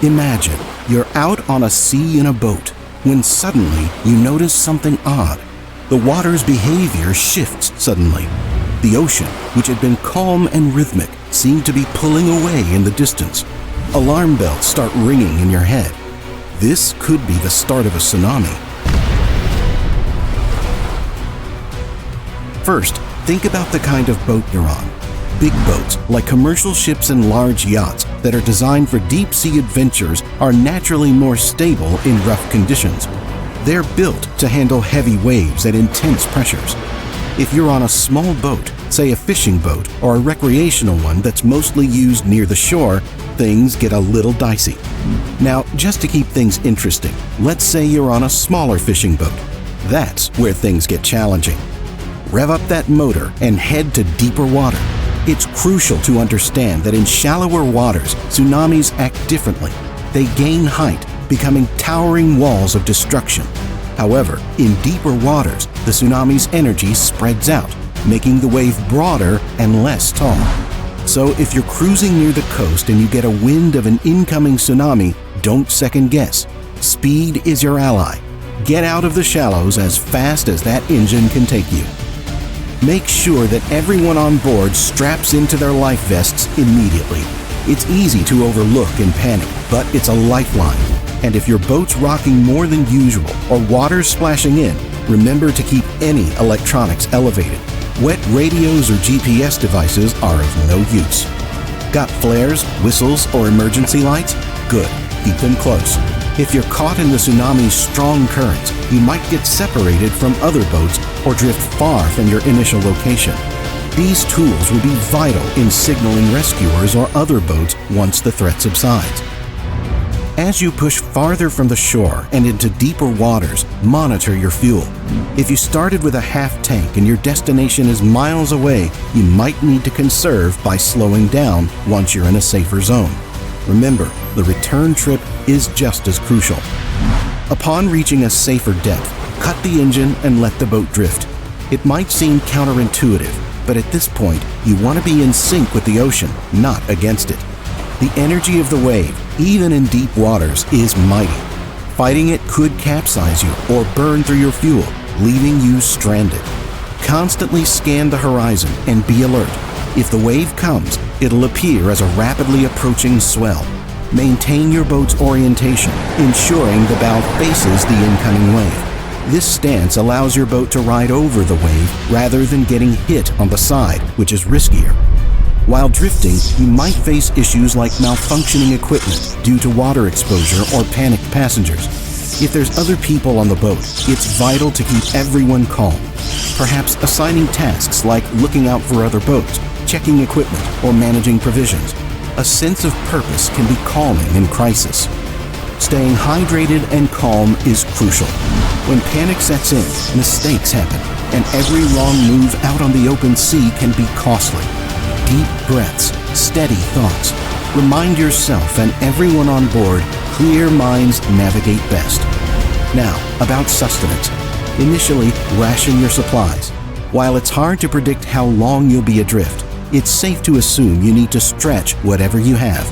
Imagine you're out on a sea in a boat when suddenly you notice something odd. The water's behavior shifts suddenly. The ocean, which had been calm and rhythmic, seemed to be pulling away in the distance. Alarm bells start ringing in your head. This could be the start of a tsunami. First, think about the kind of boat you're on. Big boats, like commercial ships and large yachts that are designed for deep-sea adventures, are naturally more stable in rough conditions. They're built to handle heavy waves and intense pressures. If you're on a small boat, say a fishing boat or a recreational one that's mostly used near the shore, things get a little dicey. Now, just to keep things interesting, let's say you're on a smaller fishing boat. That's where things get challenging. Rev up that motor and head to deeper water. It's crucial to understand that in shallower waters, tsunamis act differently. They gain height, becoming towering walls of destruction. However, in deeper waters, the tsunami's energy spreads out, making the wave broader and less tall. So if you're cruising near the coast and you get a wind of an incoming tsunami, don't second guess. Speed is your ally. Get out of the shallows as fast as that engine can take you. Make sure that everyone on board straps into their life vests immediately. It's easy to overlook and panic, but it's a lifeline. And if your boat's rocking more than usual or water's splashing in, remember to keep any electronics elevated. Wet radios or GPS devices are of no use. Got flares, whistles, or emergency lights? Good, keep them close. If you're caught in the tsunami's strong currents, you might get separated from other boats or drift far from your initial location. These tools will be vital in signaling rescuers or other boats once the threat subsides. As you push farther from the shore and into deeper waters, monitor your fuel. If you started with a half tank and your destination is miles away, you might need to conserve by slowing down once you're in a safer zone. Remember, the return trip is just as crucial. Upon reaching a safer depth, cut the engine and let the boat drift. It might seem counterintuitive, but at this point, you want to be in sync with the ocean, not against it. The energy of the wave, even in deep waters, is mighty. Fighting it could capsize you or burn through your fuel, leaving you stranded. Constantly scan the horizon and be alert. If the wave comes, it'll appear as a rapidly approaching swell. Maintain your boat's orientation, ensuring the bow faces the incoming wave. This stance allows your boat to ride over the wave rather than getting hit on the side, which is riskier. While drifting, you might face issues like malfunctioning equipment due to water exposure or panicked passengers. If there's other people on the boat, it's vital to keep everyone calm. Perhaps assigning tasks like looking out for other boats, checking equipment, or managing provisions. A sense of purpose can be calming in crisis. Staying hydrated and calm is crucial. When panic sets in, mistakes happen, and every wrong move out on the open sea can be costly. Deep breaths, steady thoughts. Remind yourself and everyone on board, clear minds navigate best. Now, about sustenance. Initially, ration your supplies. While it's hard to predict how long you'll be adrift, it's safe to assume you need to stretch whatever you have.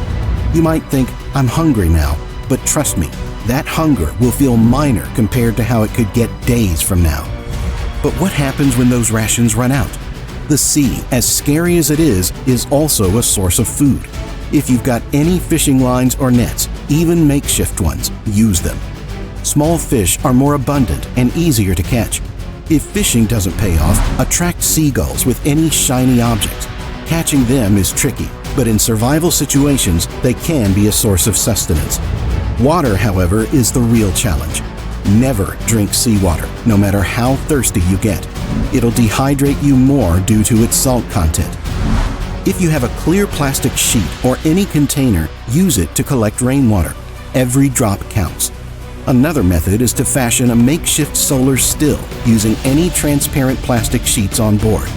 You might think, I'm hungry now, but trust me, that hunger will feel minor compared to how it could get days from now. But what happens when those rations run out? The sea, as scary as it is also a source of food. If you've got any fishing lines or nets, even makeshift ones, use them. Small fish are more abundant and easier to catch. If fishing doesn't pay off, attract seagulls with any shiny objects. Catching them is tricky, but in survival situations, they can be a source of sustenance. Water, however, is the real challenge. Never drink seawater, no matter how thirsty you get. It'll dehydrate you more due to its salt content. If you have a clear plastic sheet or any container, use it to collect rainwater. Every drop counts. Another method is to fashion a makeshift solar still using any transparent plastic sheets on board.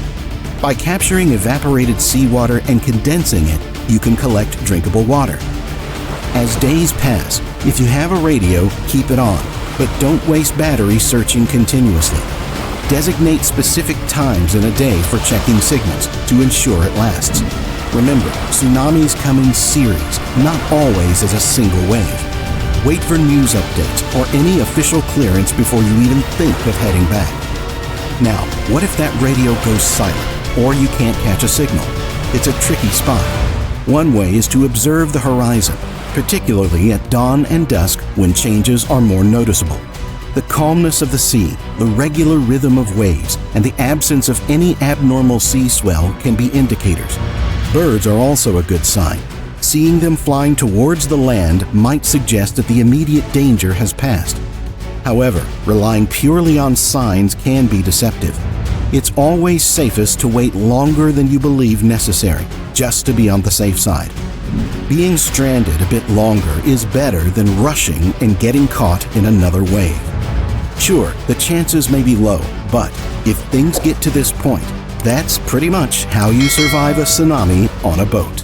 By capturing evaporated seawater and condensing it, you can collect drinkable water. As days pass, if you have a radio, keep it on, but don't waste battery searching continuously. Designate specific times in a day for checking signals to ensure it lasts. Remember, tsunamis come in series, not always as a single wave. Wait for news updates or any official clearance before you even think of heading back. Now, what if that radio goes silent or you can't catch a signal? It's a tricky spot. One way is to observe the horizon, particularly at dawn and dusk when changes are more noticeable. The calmness of the sea, the regular rhythm of waves, and the absence of any abnormal sea swell can be indicators. Birds are also a good sign. Seeing them flying towards the land might suggest that the immediate danger has passed. However, relying purely on signs can be deceptive. It's always safest to wait longer than you believe necessary, just to be on the safe side. Being stranded a bit longer is better than rushing and getting caught in another wave. Sure, the chances may be low, but if things get to this point, that's pretty much how you survive a tsunami on a boat.